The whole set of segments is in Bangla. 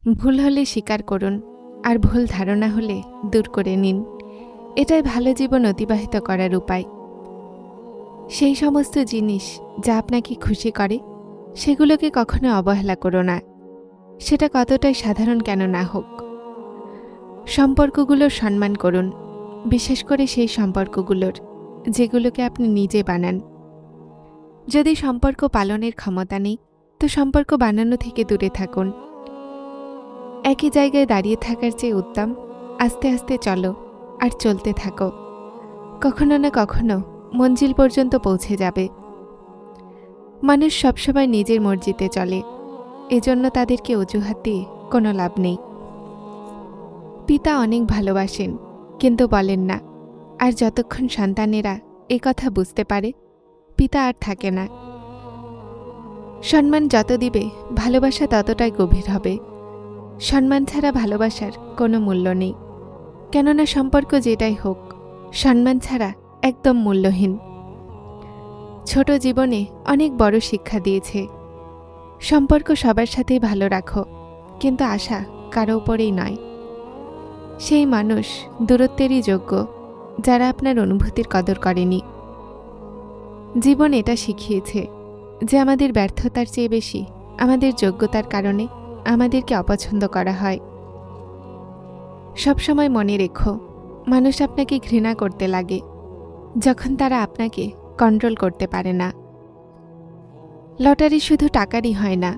ভুল হলে স্বীকার করুন, আর ভুল ধারণা হলে দূর করে নিন। এটাই ভালো জীবন অতিবাহিত করার উপায়। সেই সমস্ত জিনিস যা আপনাকে খুশি করে, সেগুলোকে কখনো অবহেলা করো না, সেটা কতটাই সাধারণ কেন না হোক। সম্পর্কগুলোর সম্মান করুন, বিশেষ করে সেই সম্পর্কগুলোর যেগুলোকে আপনি নিজে বানান। যদি সম্পর্ক পালনের ক্ষমতা নেই, তো সম্পর্ক বানানো থেকে দূরে থাকুন। একই জায়গায় দাঁড়িয়ে থাকার চেয়ে উত্তম আস্তে আস্তে চলো আর চলতে থাকো। কখনো না কখনো মঞ্জিল পর্যন্ত পৌঁছে যাবে। মানুষ সবসময় নিজের মর্জিতে চলে, এজন্য তাদেরকে অজুহাত দিয়ে কোনো লাভ নেই। পিতা অনেক ভালোবাসেন, কিন্তু বলেন না। আর যতক্ষণ সন্তানেরা এ কথা বুঝতে পারে, পিতা আর থাকে না। সম্মান যত দিবে, ভালোবাসা ততটাই গভীর হবে। সম্মান ছাড়া ভালোবাসার কোনো মূল্য নেই, কেননা সম্পর্ক যেটাই হোক, সম্মান ছাড়া একদম মূল্যহীন। ছোট জীবনে অনেক বড় শিক্ষা দিয়েছে। সম্পর্ক সবার সাথেই ভালো রাখো, কিন্তু আশা কারো উপরেই নয়। সেই মানুষ দূরত্বেরই যোগ্য, যারা আপনার অনুভূতির কদর করেনি। জীবন এটা শিখিয়েছে যে আমাদের ব্যর্থতার চেয়ে বেশি আমাদের যোগ্যতার কারণে আমাদেরকে অপছন্দ করা হয়। সবসময় মনে রেখো, মানুষ আপনাকে ঘৃণা করতে লাগে যখন তারা আপনাকে কন্ট্রোল করতে পারে না। লটারি শুধু টাকারই হয় না।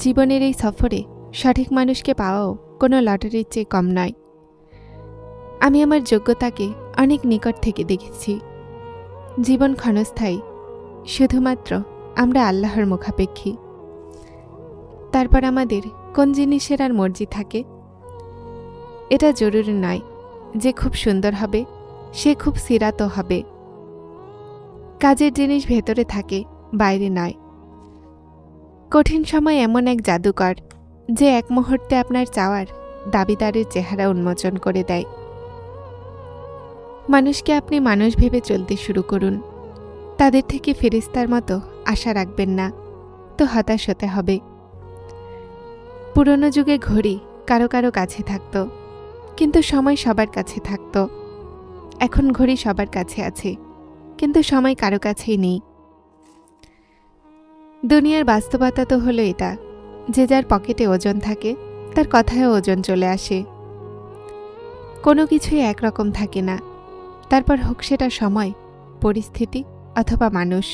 জীবনের এই সফরে সঠিক মানুষকে পাওয়াও কোনো লটারির চেয়ে কম নয়। আমি আমার যোগ্যতাকে অনেক নিকট থেকে দেখেছি। জীবন ক্ষণস্থায়ী, শুধুমাত্র আমরা আল্লাহর মুখাপেক্ষী। তারপর আমাদের কোন জিনিসের আর মর্জি থাকে? এটা জরুরি নয় যে খুব সুন্দর হবে, সে খুব সিরাতও হবে। কাজের জিনিস ভেতরে থাকে, বাইরে নয়। কঠিন সময় এমন এক জাদুকর যে এক মুহূর্তে আপনার চাওয়ার দাবিদারের চেহারা উন্মোচন করে দেয়। মানুষকে আপনি মানুষ ভেবে চলতে শুরু করুন। তাদের থেকে ফেরেশতার মতো আশা রাখবেন না, তো হতাশ হতে হবে। পুরনো যুগে ঘড়ি কারো কারো কাছে থাকত, কিন্তু সময় সবার কাছে থাকত। এখন ঘড়ি সবার কাছে আছে, কিন্তু সময় কারো কাছেই নেই। দুনিয়ার বাস্তবতা তো হলো এটা যে যার পকেটে ওজন থাকে, তার কথায়ও ওজন চলে আসে। কোনো কিছুই একরকম থাকে না, তারপর হোক সেটা সময়, পরিস্থিতি অথবা মানুষ।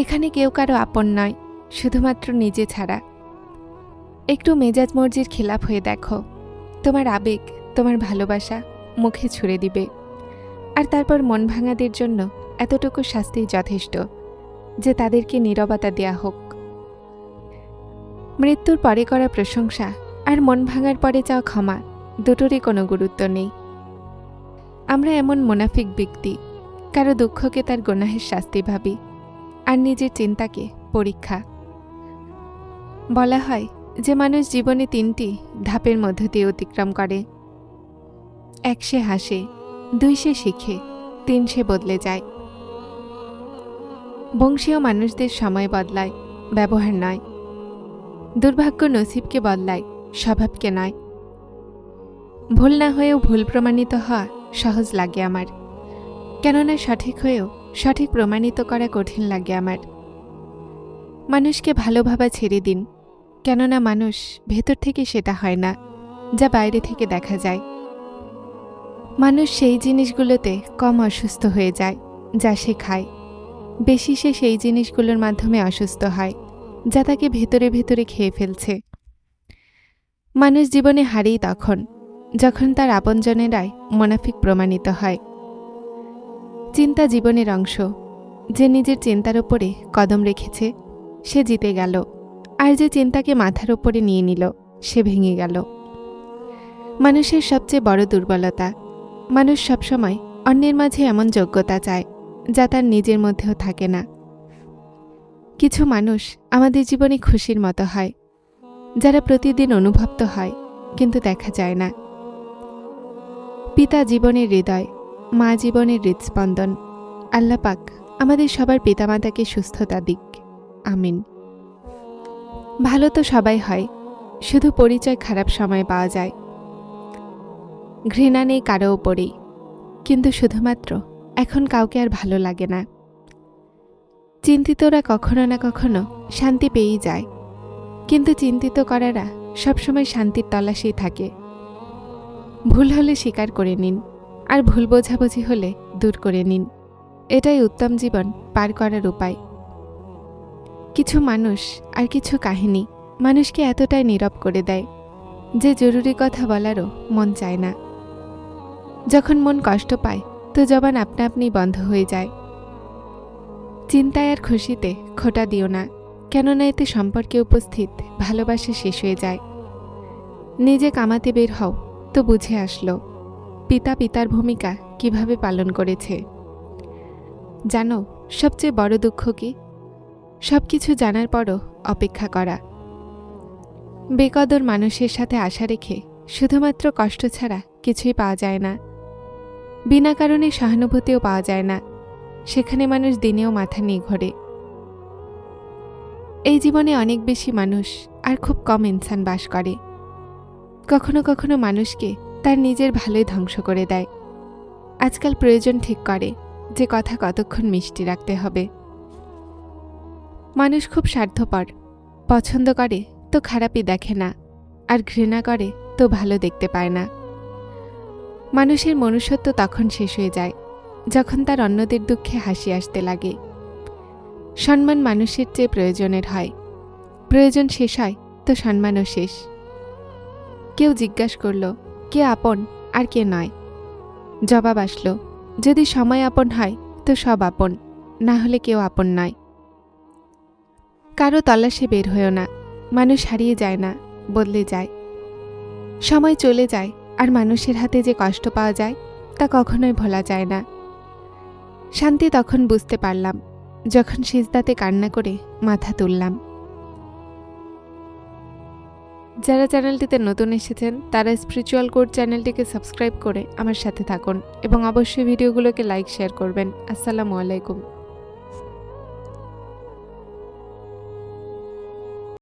এখানে কেউ কারো আপন নয়, শুধুমাত্র নিজে ছাড়া। একটু মেজাজ মর্জির খেলাপ হয়ে দেখো, তোমার আবেগ, তোমার ভালোবাসা মুখে ছুঁড়ে দিবে। আর তারপর মন ভাঙাদের জন্য এতটুকু শাস্তি যথেষ্ট যে তাদেরকে নীরবতা দেয়া হোক। মৃত্যুর পরে করা প্রশংসা আর মন ভাঙার পরে চাওয়া ক্ষমা, দুটোরই কোনো গুরুত্ব নেই। আমরা এমন মুনাফিক ব্যক্তি, কারো দুঃখকে তার গুনাহের শাস্তি ভাবি, আর নিজের চিন্তাকে পরীক্ষা। বলা হয় যে মানুষ জীবনে 3টি ধাপের মধ্য দিয়ে অতিক্রম করে। 1 সে হাসে, 2 সে শিখে, 3 সে বদলে যায়। বংশীয় মানুষদের সময় বদলায়, ব্যবহার নয়। দুর্ভাগ্য নসিবকে বদলায়, স্বভাবকে নয়। ভুল না হয়েও ভুল প্রমাণিত হওয়া সহজ লাগে আমার, কেননা সঠিক হয়েও সঠিক প্রমাণিত করা কঠিন লাগে আমার। মানুষকে ভালো ভাবা ছেড়ে দিন, কেননা মানুষ ভেতর থেকে সেটা হয় না যা বাইরে থেকে দেখা যায়। মানুষ সেই জিনিসগুলোতে কম অসুস্থ হয়ে যায় যা সে খায়, বেশি সে সেই জিনিসগুলোর মাধ্যমে অসুস্থ হয় যা তাকে ভেতরে ভেতরে খেয়ে ফেলছে। মানুষ জীবনে হারেই তখন যখন তার আপনজনেরাই মুনাফিক প্রমাণিত হয়। চিন্তা জীবনের অংশ। যে নিজের চিন্তার ওপরে কদম রেখেছে সে জিতে গেল, আর যে চিন্তাকে মাথার ওপরে নিয়ে নিল সে ভেঙে গেল। মানুষের সবচেয়ে বড় দুর্বলতা, মানুষ সবসময় অন্যের মাঝে এমন যোগ্যতা চায় যা তার নিজের মধ্যেও থাকে না। কিছু মানুষ আমাদের জীবনে খুশির মতো হয়, যারা প্রতিদিন অনুভব হয় কিন্তু দেখা যায় না। পিতা জীবনের হৃদয়, মা জীবনের হৃদস্পন্দন। আল্লাহ পাক আমাদের সবার পিতামাতাকে সুস্থতা দিক, আমিন। ভালো তো সবাই হয়, শুধু পরিচয় খারাপ সময় পাওয়া যায়। ঘৃণা নেই কারো ওপরেই, কিন্তু শুধুমাত্র এখন কাউকে আর ভালো লাগে না। চিন্তিতরা কখনো না কখনো শান্তি পেয়েই যায়, কিন্তু চিন্তিত করারা সবসময় শান্তির তল্লাশেই থাকে। ভুল হলে স্বীকার করে নিন, আর ভুল বোঝাবুঝি হলে দূর করে নিন। এটাই উত্তম জীবন পার করার উপায়। কিছু মানুষ আর কিছু কাহিনী মানুষকে এতটাই নীরব করে দেয় যে জরুরি কথা বলারও মন চায় না। যখন মন কষ্ট পায় তো জবান আপনা আপনি বন্ধ হয়ে যায়। চিন্তায় আর খুশিতে খোঁটা দিও না, কেননা এতে সম্পর্কে উপস্থিত ভালোবাসা শেষ হয়ে যায়। নিজে কামাতে বের হও তো বুঝে আসলো পিতা পিতার ভূমিকা কিভাবে পালন করেছে। জানো সবচেয়ে বড় দুঃখ কি? সবকিছু জানার পরও অপেক্ষা করা। বেকদর মানুষের সাথে আশা রেখে শুধুমাত্র কষ্ট ছাড়া কিছুই পাওয়া যায় না। বিনা কারণে সহানুভূতিও পাওয়া যায় না, সেখানে মানুষ দিনেও মাথা নিয়ে ঘোরে। এই জীবনে অনেক বেশি মানুষ আর খুব কম ইনসান বাস করে। কখনো কখনো মানুষকে তার নিজের ভালোই ধ্বংস করে দেয়। আজকাল প্রয়োজন ঠিক করে যে কথা কতক্ষণ মিষ্টি রাখতে হবে। মানুষ খুব স্বার্থপর, পছন্দ করে তো খারাপই দেখে না, আর ঘৃণা করে তো ভালো দেখতে পায় না। মানুষের মনুষ্যত্ব তখন শেষ হয়ে যায় যখন তার অন্যদের দুঃখে হাসি আসতে লাগে। সম্মান মানুষের চেয়ে প্রয়োজনের হয়, প্রয়োজন শেষ হয় তো সম্মানও শেষ। কেউ জিজ্ঞাসা করল কে আপন আর কে নয়। জবাব আসলো, যদি সময় আপন হয় তো সব আপন, না হলে কেউ আপন নয়। কারো তল্লাশে বের হয়েও না, মানুষ হারিয়ে যায় না, বদলে যায়। সময় চলে যায়, আর মানুষের হাতে যে কষ্ট পাওয়া যায় তা কখনোই ভোলা যায় না। শান্তি তখন বুঝতে পারলাম যখন সিজদাতে কান্না করে মাথা তুললাম। যারা চ্যানেলটিতে নতুন এসেছেন তারা স্পিরিচুয়াল কোড চ্যানেলটিকে সাবস্ক্রাইব করে আমার সাথে থাকুন এবং অবশ্যই ভিডিওগুলোকে লাইক শেয়ার করবেন। আসসালামু আলাইকুম।